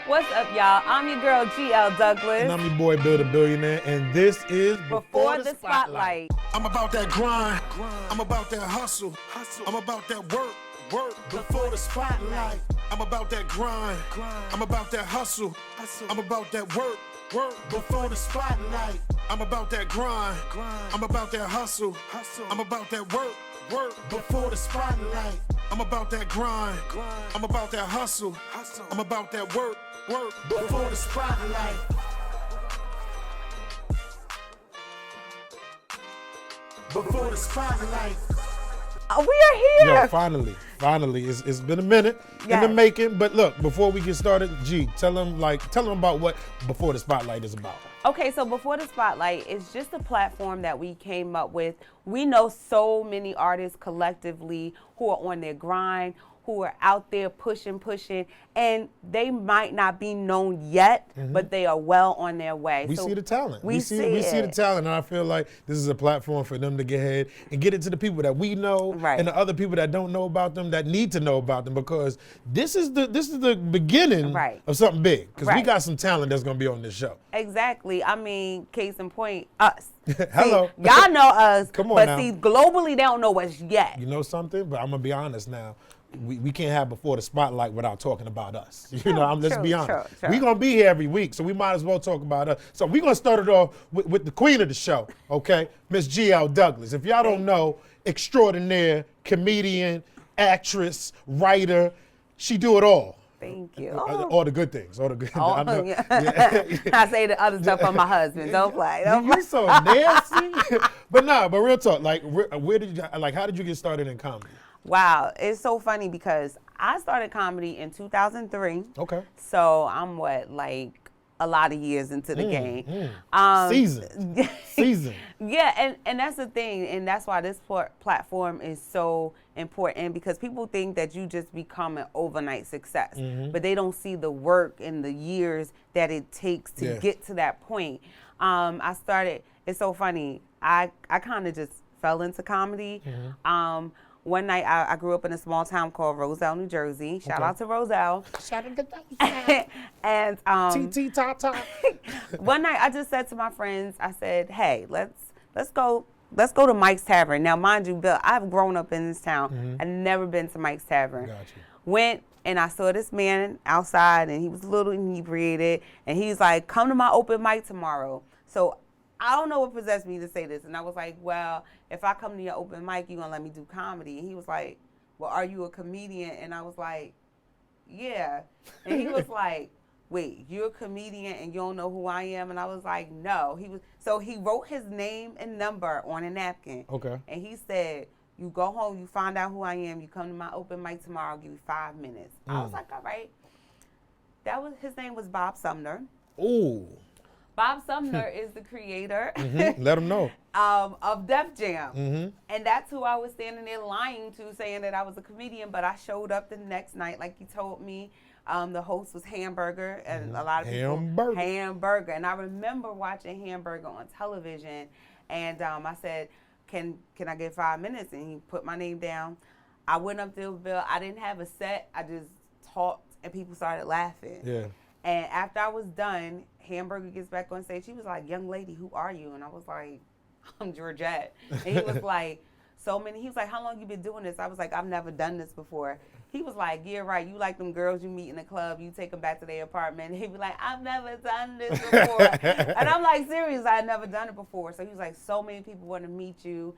What's up, y'all? I'm your girl, GL Douglas. And I'm your boy, Bill the Billionaire, and this is Before the Spotlight. I'm about that grind. I'm about that hustle. I'm about that work. Before the spotlight. I'm about that grind. I'm about that hustle. I'm about that work. Before the spotlight. I'm about that grind. I'm about that hustle. I'm about that work. Before the spotlight. I'm about that grind. I'm about that hustle. I'm about that work. Before the spotlight. Before the spotlight. We are here. Yo, finally. It's been a minute in Yes. the making, but look, before we get started, G, tell them about what Before the Spotlight is about. Okay, so Before the Spotlight is just a platform that we came up with. We know so many artists collectively who are on their grind, who are out there pushing, and they might not be known yet, but they are well on their way. We So see the talent. We see the it. talent, and I feel like this is a platform for them to get ahead and get it to the people that we know Right. and the other people that don't know about them, that need to know about them, because this is the beginning Right. of something big. Because we Right. got some talent that's gonna be on this show. Exactly. I mean, case in point, us. Hello. See, y'all know us, Come on but now. see, globally, they don't know us yet. You know something? But I'm gonna be honest now. We can't have Before the Spotlight without talking about us. You know, let's be honest. True. We're going to be here every week, so we might as well talk about us. So we're going to start it off with the queen of the show, okay? Miss G.L. Douglas. If y'all don't know, extraordinaire, comedian, actress, writer, she do it all. Thank you. All the good things. All the good Oh, I know. yeah. Yeah. I say the other stuff for my husband. Don't play. Don't play. You so nasty. but real talk. Like, where did you, how did you get started in comedy? Wow, it's so funny because I started comedy in 2003. Okay. So I'm a lot of years into the game. Season. Yeah, and that's the thing, and that's why this platform is so important, because people think that you just become an overnight success, but they don't see the work and the years that it takes to get to that point. It's so funny, I kind of just fell into comedy. One night, I grew up in a small town called Roselle, New Jersey. Shout out to Roselle. Shout out to Roselle. And TT Tata. one night, I just said to my friends, I said, "Hey, let's go to Mike's Tavern." Now, mind you, Bill, I've grown up in this town. I've never been to Mike's Tavern. Gotcha. Went and I saw this man outside, and he was a little inebriated, and he's like, "Come to my open mic tomorrow." So I don't know what possessed me to say this. And I was like, well, if I come to your open mic, you going to let me do comedy? And he was like, well, are you a comedian? And I was like, yeah. And he was like, wait, you're a comedian and you don't know who I am? And I was like, no. So he wrote his name and number on a napkin. Okay. And he said, you go home, you find out who I am, you come to my open mic tomorrow, I'll give you 5 minutes. I was like, all right. His name was Bob Sumner. Ooh. Bob Sumner is the creator Let them know. of Def Jam. And that's who I was standing there lying to, saying that I was a comedian, but I showed up the next night like he told me. The host was Hamburger, and a lot of people. Hamburger. And I remember watching Hamburger on television, and I said, can I get 5 minutes? And he put my name down. I went up to Bill. I didn't have a set. I just talked, and people started laughing. Yeah. And after I was done, Hamburger gets back on stage. He was like, young lady, who are you? And I was like, I'm Georgette. And he was like, he was like, how long you been doing this? I was like, I've never done this before. He was like, yeah, right. You like them girls you meet in the club, you take them back to their apartment. And he'd be like, I've never done this before. And I'm like, serious, I had never done it before. So he was like, so many people want to meet you.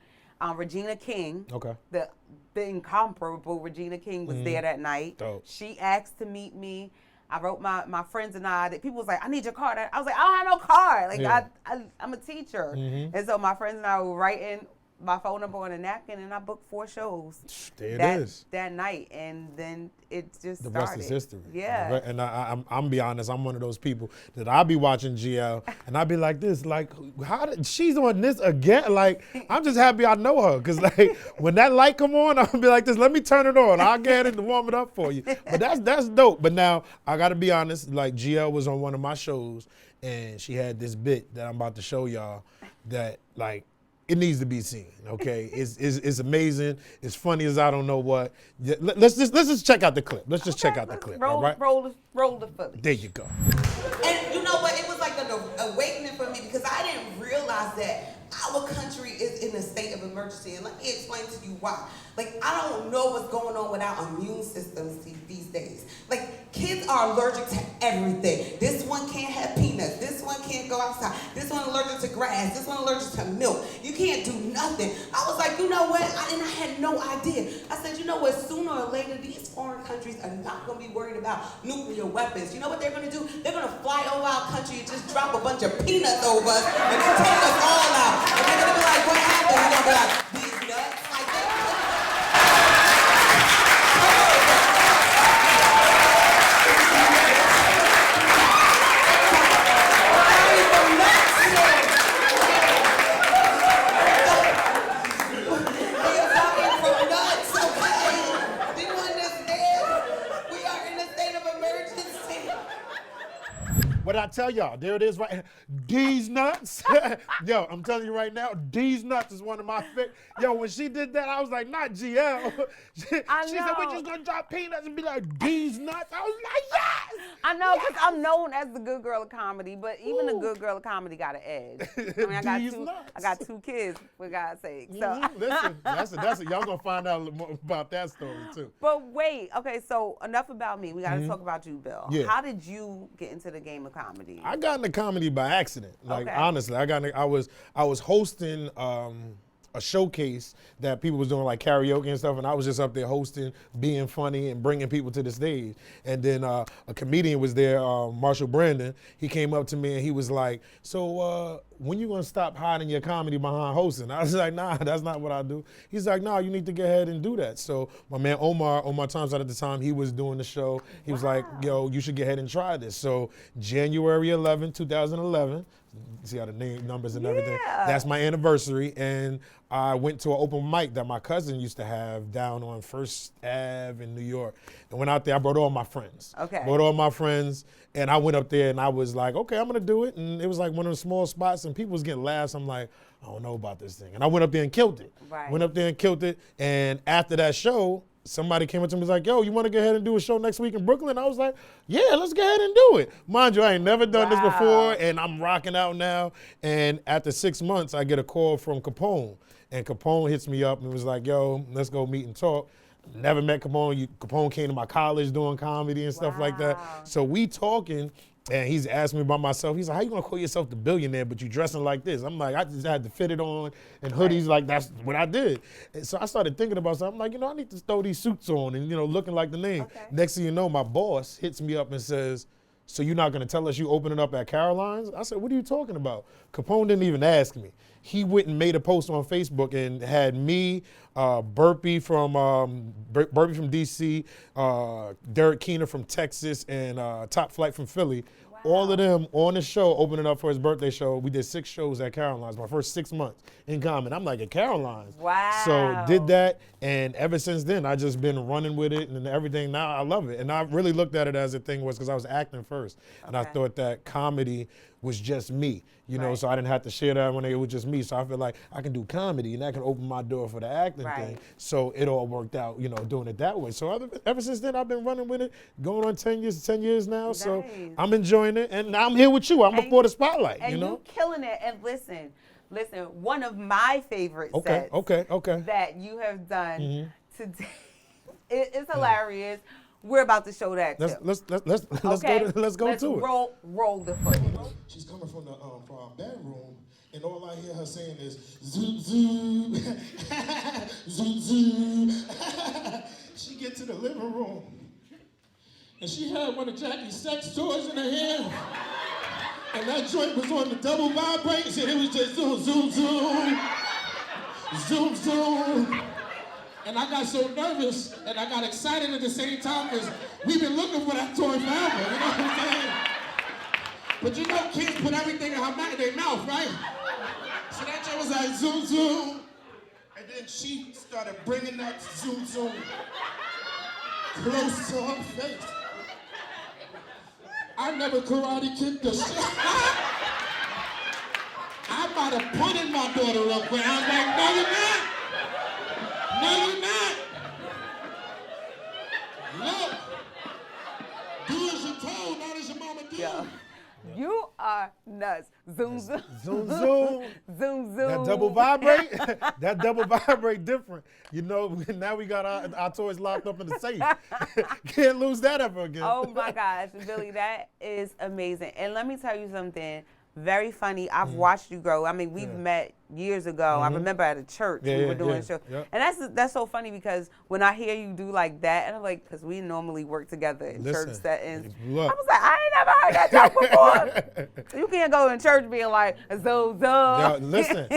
Regina King, Okay. the incomparable Regina King was there that night. Dope. She asked to meet me. I wrote my friends and I, that people was like, I need your card. I was like, I don't have no card. Like, I'm a teacher. And so my friends and I were writing my phone number on a napkin, and I booked 4 shows that night. And then it just The started. rest is history. Yeah. And I'm be honest, I'm one of those people that I'll be watching GL and I'll be like this, like, how did she's on this again? Like, I'm just happy I know her, because like when that light come on, I'll be like this, let me turn it on. I'll get it to warm it up for you. But that's dope. But now I gotta be honest, like GL was on one of my shows and she had this bit that I'm about to show y'all that like it needs to be seen. Okay, it's amazing. It's funny as I don't know what. Let's just check out the clip. Let's just check out the clip. Roll, all right? roll the footage. There you go. And you know what? It was like an awakening for me because I didn't realize that our country is in a state of emergency. And let me explain to you why. Like, I don't know what's going on with our immune systems these days. Like, kids are allergic to everything. This one can't have peanuts. This one can't go outside. This one allergic to grass. This one allergic to milk. You can't do nothing. I was like, you know what? And I had no idea. I said, you know what? Sooner or later, these foreign countries are not going to be worried about nuclear weapons. You know what they're going to do? They're going to fly over our country and just drop a bunch of peanuts over us and then take us all out. And they're going to be like, what happened? We're going to be like, these nuts? Like that. What I tell y'all, there it is right. These nuts. Yo, I'm telling you right now, these nuts is one of my favorite. Yo, when she did that, I was like, not GL. she said, we're just gonna drop peanuts and be like, these nuts. I was like, yes! I know, because I'm known as the good girl of comedy, but even the good girl of comedy got an edge. I mean, I got two kids, for God's sake. So. Listen, that's y'all gonna find out a little more about that story too. But wait, okay, so enough about me. We gotta talk about you, Bill. Yeah. How did you get into the game of comedy? I got into comedy by accident. Like Okay. honestly, I was hosting a showcase that people was doing like karaoke and stuff, and I was just up there hosting, being funny and bringing people to the stage. And then a comedian was there, Marshall Brandon. He came up to me and he was like, so when you gonna stop hiding your comedy behind hosting? I was like, nah, that's not what I do. He's like, nah, you need to go ahead and do that. So my man Omar Tomside at the time, he was doing the show. He was like, yo, you should go ahead and try this. So January 11, 2011, see how the name numbers and everything. That's my anniversary, and I went to an open mic that my cousin used to have down on First Ave in New York. And went out there, I brought all my friends. Okay. Brought all my friends, and I went up there and I was like, okay, I'm gonna do it. And it was like one of the small spots, and people was getting laughs. I'm like, I don't know about this thing. And I went up there and killed it. Right. Went up there and killed it. And after that show, somebody came up to me and was like, yo, you want to go ahead and do a show next week in Brooklyn? I was like, yeah, let's go ahead and do it. Mind you, I ain't never done this before, and I'm rocking out now. And after 6 months, I get a call from Capone. And Capone hits me up and was like, yo, let's go meet and talk. Never met Capone. Capone came to my college doing comedy and stuff like that. So we talking, and he's asking me about myself. He's like, how you gonna call yourself the billionaire, but you dressing like this? I'm like, I just had to fit it on and hoodies, like that's what I did. And so I started thinking about something. I'm like, I need to throw these suits on and, looking like the name. Okay. Next thing you know, my boss hits me up and says, so you're not gonna tell us you opening up at Caroline's? I said, what are you talking about? Capone didn't even ask me. He went and made a post on Facebook and had me, Burpee from DC, Derek Keener from Texas, and Top Flight from Philly. All of them on the show, opening up for his birthday show. We did 6 shows at Caroline's, my first 6 months in comedy. I'm like, at Caroline's? Wow. So did that, and ever since then, I just been running with it and everything. Now I love it. And I really looked at it as a thing was because I was acting first. And I thought that comedy was just me, so I didn't have to share that when it was just me. So I feel like I can do comedy and that can open my door for the acting thing. So it all worked out, doing it that way. So ever since then, I've been running with it, going on 10 years now. Nice. So I'm enjoying it, and now I'm here with you. I'm before the spotlight, and you killing it. And listen, one of my favorite sets that you have done today, it's hilarious. We're about to show that too. Let's go to it. Roll the footage. She's coming from our bedroom, and all I hear her saying is zoom zoom, zoom zoom. She get to the living room, and she had one of Jackie's sex toys in her hand, and that joint was on the double vibration. It was just zoom zoom zoom, zoom zoom. And I got so nervous and I got excited at the same time because we've been looking for that toy forever, you know what I'm saying? But kids put everything in their mouth, right? So that joint was like zoom, zoom. And then she started bringing that zoom, zoom close to her face. I never karate kicked the shit. I try to put in my daughter up quick. I was like, no, you're not. No, you're not. Look. Do as you're told, not as your mama do. Yo, you are nuts. Zoom, zoom. Zoom, zoom. Zoom, zoom. That double vibrate, that double vibrate different. You know, now we got our toys locked up in the safe. Can't lose that ever again. Oh my gosh, Billy, that is amazing. And let me tell you something very funny. I've watched you grow. I mean, we've met years ago. I remember at a church we were doing a show. Yep. And that's so funny because when I hear you do like that, and I'm like, because we normally work together in church settings. I was like, I ain't never heard that joke before. You can't go in church being like, zo. Yo, listen.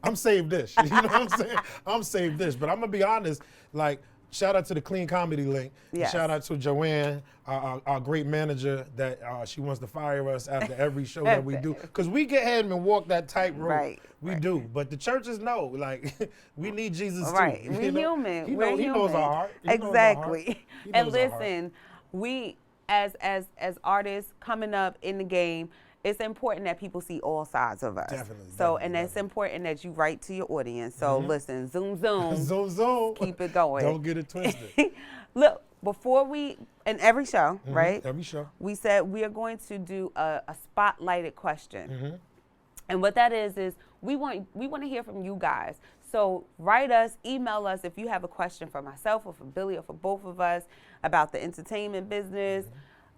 I'm saved dish. You know what I'm saying? I'm saved dish. But I'm going to be honest, like, shout out to the Clean Comedy Link. Yes. Shout out to Joanne, our great manager, that she wants to fire us after every show that we do. Because we get ahead and walk that tightrope. Right. We do. But the churches know, like, we need Jesus too. Right. You We're know? human. He We're knows our heart. He knows our exactly. heart. He And knows our heart. listen, we as artists coming up in the game, it's important that people see all sides of us. Definitely. So, and it's important that you write to your audience. So listen, zoom. Zoom. Keep it going. Don't get it twisted. Look, before we, in every show, right? Every show. We said we are going to do a spotlighted question. And what that is we want to hear from you guys. So write us, email us if you have a question for myself or for Billy or for both of us about the entertainment business.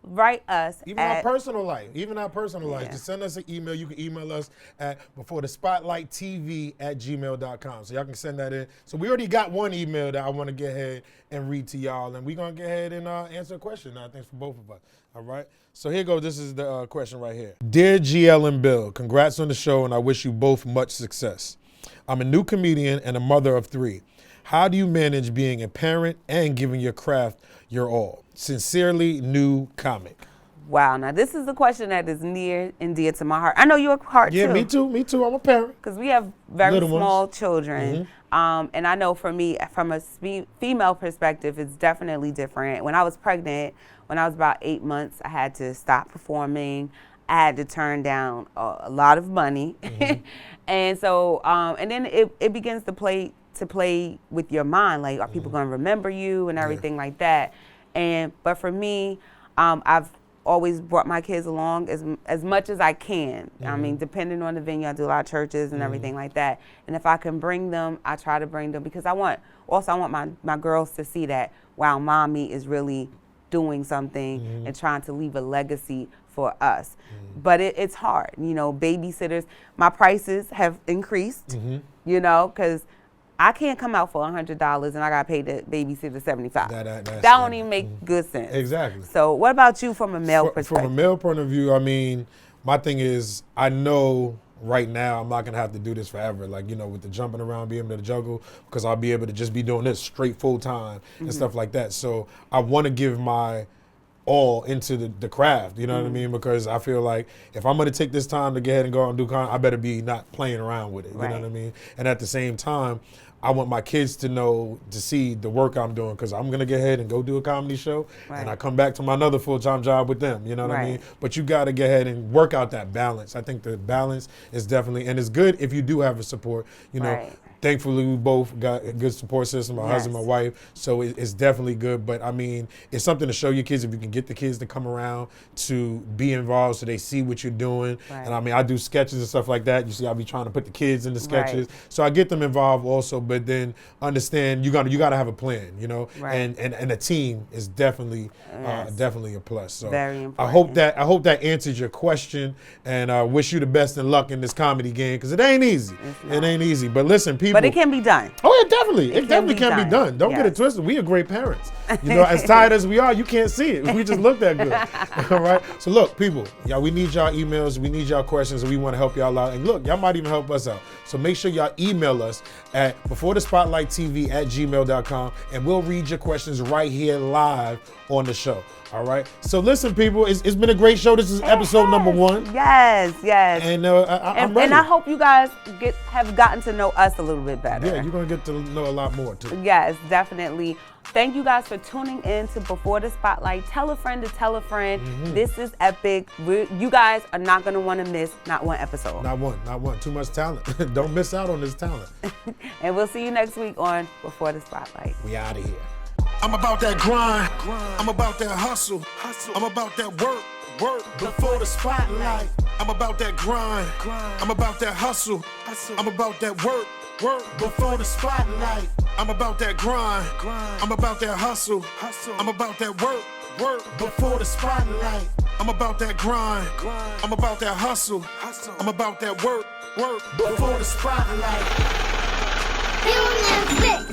Write us Even our personal life. Just send us an email. You can email us at beforethespotlighttv@gmail.com. So y'all can send that in. So we already got one email that I want to get ahead and read to y'all. And we're going to get ahead and answer a question, I think, for both of us. All right? So here goes. This is the question right here. Dear GL and Bill, congrats on the show, and I wish you both much success. I'm a new comedian and a mother of 3. How do you manage being a parent and giving your craft your all? Sincerely, new comic. Wow, now this is a question that is near and dear to my heart. I know your heart too. Yeah, me too. I'm a parent. Because we have very Little small ones. children. And I know for me, from a female perspective, it's definitely different. When I was pregnant, when I was about 8 months, I had to stop performing. I had to turn down a lot of money. And so, and then it begins to play with your mind. Like, are people going to remember you and everything like that? But for me, I've always brought my kids along as much as I can. I mean, depending on the venue, I do a lot of churches and everything like that. And if I can bring them, I try to bring them because I want my girls to see that, wow, mommy is really doing something and trying to leave a legacy for us. But it's hard, you know, babysitters. My prices have increased, you know, because I can't come out for $100 and I got to pay the babysitter $75. That don't even make good sense. Exactly. So what about you from a male perspective? From a male point of view, I mean, my thing is, I know right now I'm not going to have to do this forever. Like, you know, with the jumping around, being able to juggle, because I'll be able to just be doing this straight full time and stuff like that. So I want to give my all into the craft, you know what I mean? Because I feel like if I'm going to take this time to get ahead and go out and do content, I better be not playing around with it, you know what I mean? And at the same time, I want my kids to see the work I'm doing, because I'm going to get ahead and go do a comedy show, and I come back to my another full-time job with them, you know what I mean? But you got to get ahead and work out that balance. I think the balance is definitely, and it's good if you do have a support, you know. Thankfully, we both got a good support system, my husband, my wife, so it's definitely good. But, I mean, it's something to show your kids if you can get the kids to come around to be involved so they see what you're doing. And, I mean, I do sketches and stuff like that. You see, I'll be trying to put the kids in the sketches. So I get them involved also, but then understand you got to have a plan, you know. And a team is definitely definitely a plus. So very important. I hope that answers your question, and I wish you the best in luck in this comedy game, because it ain't easy. It ain't easy. But listen, people. But it can be done. Oh, yeah, definitely. It definitely can be done. Don't get it twisted. We are great parents. You know, as tired as we are, you can't see it. We just look that good. All right? So look, people, y'all, we need y'all emails. We need y'all questions, and we want to help y'all out. And look, y'all might even help us out. So make sure y'all email us at beforethespotlighttv@gmail.com, and we'll read your questions right here live on the show. All right. So listen, people, it's been a great show. This is episode number 1. Yes. And I'm ready. And I hope you guys have gotten to know us a little bit better. Yeah, you're going to get to know a lot more, too. Yes, definitely. Thank you guys for tuning in to Before the Spotlight. Tell a friend to tell a friend. This is epic. You guys are not going to want to miss not one episode. Not one. Too much talent. Don't miss out on this talent. And we'll see you next week on Before the Spotlight. We out of here. I'm about that grind. I'm about that hustle. I'm about that work. Before the spotlight. I'm about that grind. I'm about that hustle. I'm about that work. Before the spotlight. I'm about that grind. I'm about that hustle. I'm about that work. Before the spotlight. I'm about that grind. I'm about that hustle. I'm about that work. Before the spotlight. Feel that